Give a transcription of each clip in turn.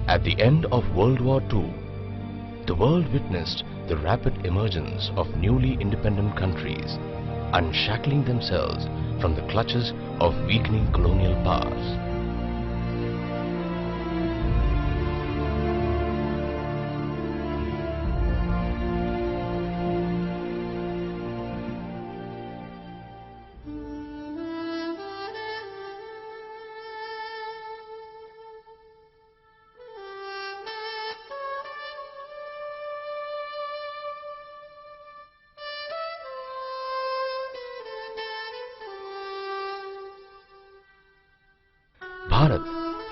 At the end of World War II, the world witnessed the rapid emergence of newly independent countries, unshackling themselves from the clutches of weakening colonial powers. Bharat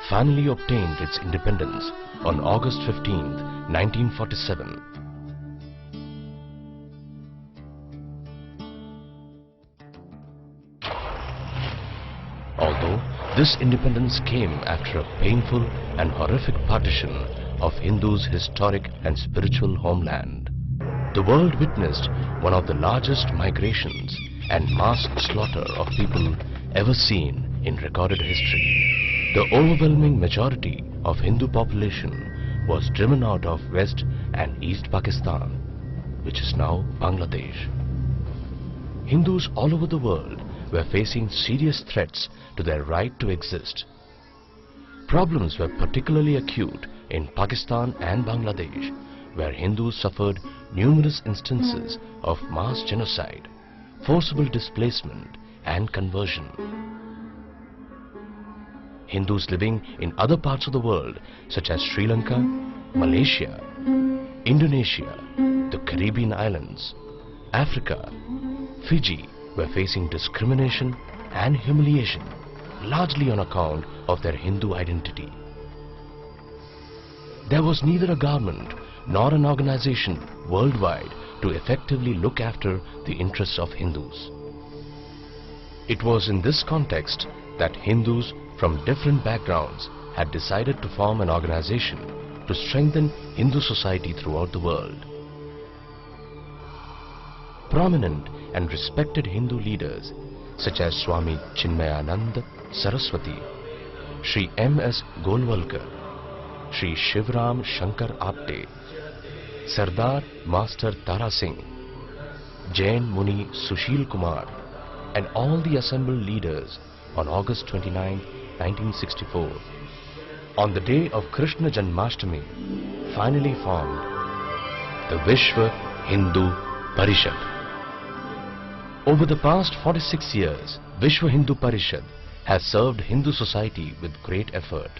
finally obtained its independence on August 15, 1947. Although this independence came after a painful and horrific partition of Hindus' historic and spiritual homeland, the world witnessed one of the largest migrations and mass slaughter of people ever seen in recorded history. The overwhelming majority of Hindu population was driven out of West and East Pakistan, which is now Bangladesh. Hindus all over the world were facing serious threats to their right to exist. Problems were particularly acute in Pakistan and Bangladesh, where Hindus suffered numerous instances of mass genocide, forcible displacement and conversion. Hindus living in other parts of the world such as Sri Lanka, Malaysia, Indonesia, the Caribbean islands, Africa, Fiji were facing discrimination and humiliation, largely on account of their Hindu identity. There was neither a government nor an organization worldwide to effectively look after the interests of Hindus. It was in this context that Hindus from different backgrounds had decided to form an organization to strengthen Hindu society throughout the world. Prominent and respected Hindu leaders such as Swami Chinmayananda Saraswati, Sri M.S. Golwalkar, Sri Shivram Shankar Apte, Sardar Master Tara Singh, Jain Muni Sushil Kumar, and all the assembled leaders on August 29, 1964, on the day of Krishna Janmashtami, finally formed the Vishwa Hindu Parishad. Over the past 46 years, Vishwa Hindu Parishad has served Hindu society with great effort.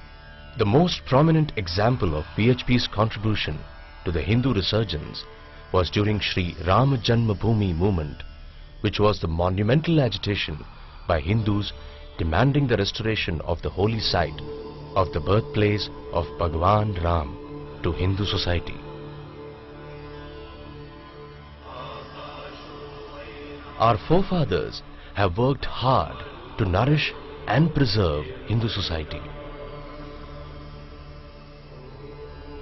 The most prominent example of VHP's contribution to the Hindu resurgence was during Sri Ram Janmabhoomi movement, which was the monumental agitation by Hindus demanding the restoration of the holy site of the birthplace of Bhagwan Ram to Hindu society. Our forefathers have worked hard to nourish and preserve Hindu society.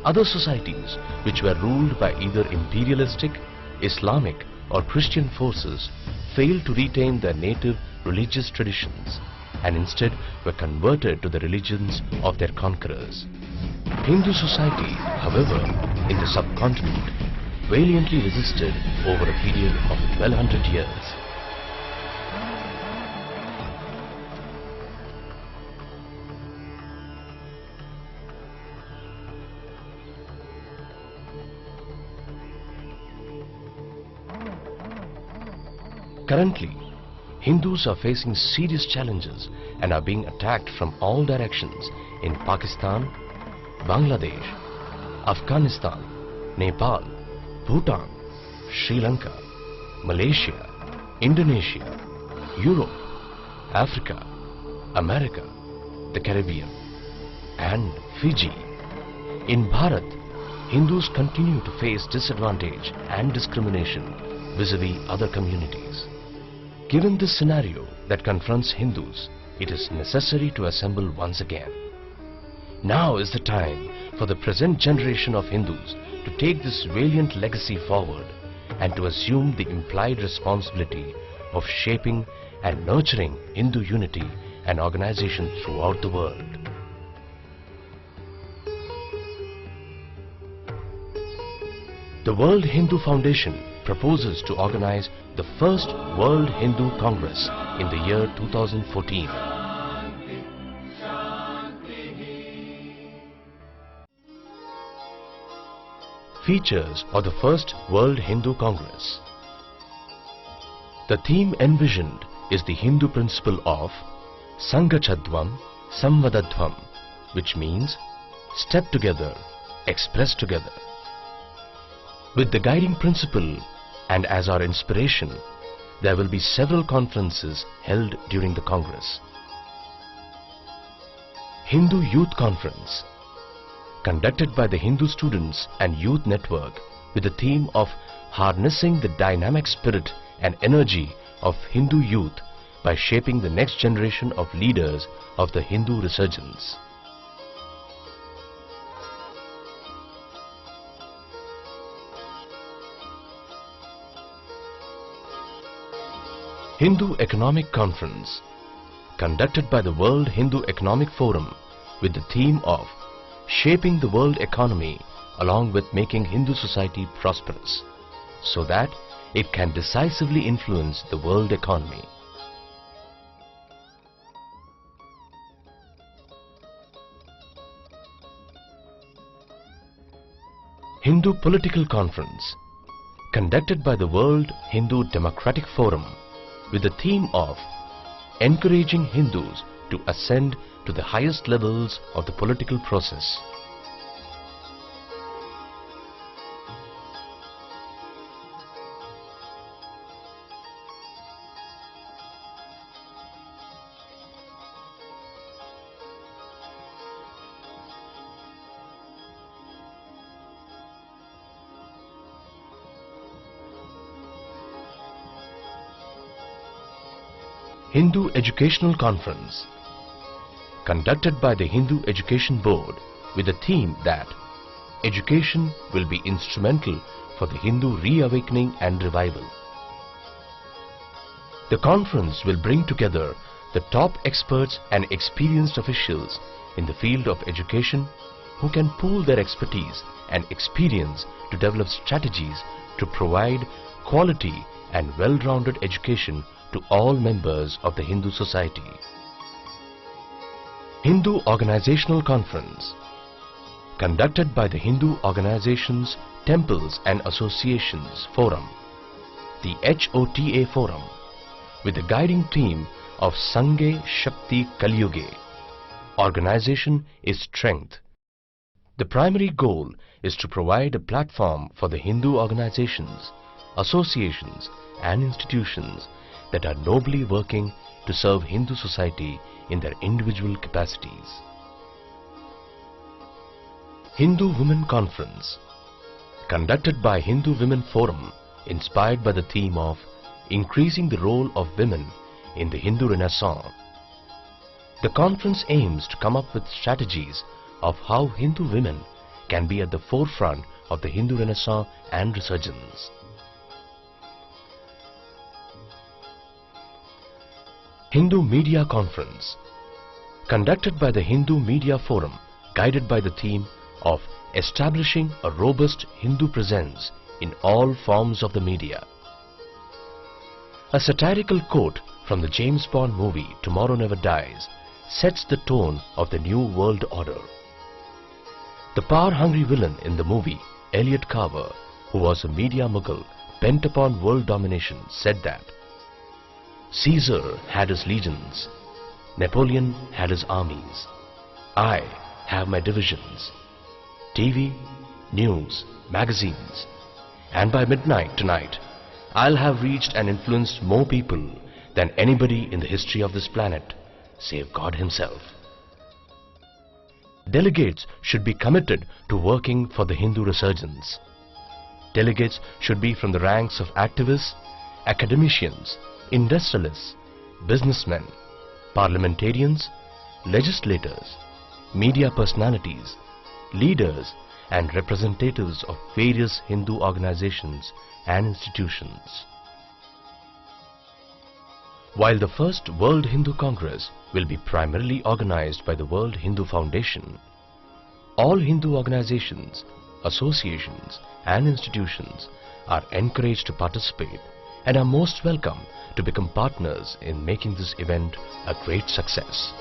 Other societies which were ruled by either imperialistic, Islamic or Christian forces failed to retain their native religious traditions and instead were converted to the religions of their conquerors. Hindu society, however, in the subcontinent valiantly resisted over a period of 1200 years. Currently, Hindus are facing serious challenges and are being attacked from all directions in Pakistan, Bangladesh, Afghanistan, Nepal, Bhutan, Sri Lanka, Malaysia, Indonesia, Europe, Africa, America, the Caribbean, and Fiji. In Bharat, Hindus continue to face disadvantage and discrimination vis-a-vis other communities. Given this scenario that confronts Hindus, it is necessary to assemble once again. Now is the time for the present generation of Hindus to take this valiant legacy forward and to assume the implied responsibility of shaping and nurturing Hindu unity and organization throughout the world. The World Hindu Foundation proposes to organize the first World Hindu Congress in the year 2014. Features of the first World Hindu Congress. The theme envisioned is the Hindu principle of Sangachadvam Samvadadvam, which means step together, express together. With the guiding principle and as our inspiration, there will be several conferences held during the Congress. Hindu Youth Conference, conducted by the Hindu Students and Youth Network with the theme of harnessing the dynamic spirit and energy of Hindu youth by shaping the next generation of leaders of the Hindu resurgence. Hindu Economic Conference, conducted by the World Hindu Economic Forum with the theme of shaping the world economy along with making Hindu society prosperous, so that it can decisively influence the world economy. Hindu Political Conference, conducted by the World Hindu Democratic Forum with the theme of encouraging Hindus to ascend to the highest levels of the political process. Hindu Educational Conference, conducted by the Hindu Education Board with the theme that education will be instrumental for the Hindu reawakening and revival. The conference will bring together the top experts and experienced officials in the field of education who can pool their expertise and experience to develop strategies to provide quality and well-rounded education to all members of the Hindu society. Hindu Organizational Conference, conducted by the Hindu Organizations, Temples and Associations Forum, the HOTA Forum, with the guiding theme of Sanghe Shakti Kalyuge. Organization is strength. The primary goal is to provide a platform for the Hindu organizations, associations and institutions that are nobly working to serve Hindu society in their individual capacities. Hindu Women Conference, conducted by Hindu Women Forum, inspired by the theme of increasing the role of women in the Hindu Renaissance. The conference aims to come up with strategies of how Hindu women can be at the forefront of the Hindu Renaissance and resurgence. Hindu Media Conference, conducted by the Hindu Media Forum, guided by the theme of establishing a robust Hindu presence in all forms of the media. A satirical quote from the James Bond movie Tomorrow Never Dies sets the tone of the new world order. The power-hungry villain in the movie, Elliot Carver, who was a media mogul bent upon world domination, said that Caesar had his legions, Napoleon had his armies. I have my divisions, TV, news, magazines, and by midnight tonight, I'll have reached and influenced more people than anybody in the history of this planet, save God himself. Delegates should be committed to working for the Hindu resurgence. Delegates should be from the ranks of activists, academicians, industrialists, businessmen, parliamentarians, legislators, media personalities, leaders and representatives of various Hindu organizations and institutions. While the first World Hindu Congress will be primarily organized by the World Hindu Foundation, all Hindu organizations, associations and institutions are encouraged to participate and are most welcome to become partners in making this event a great success.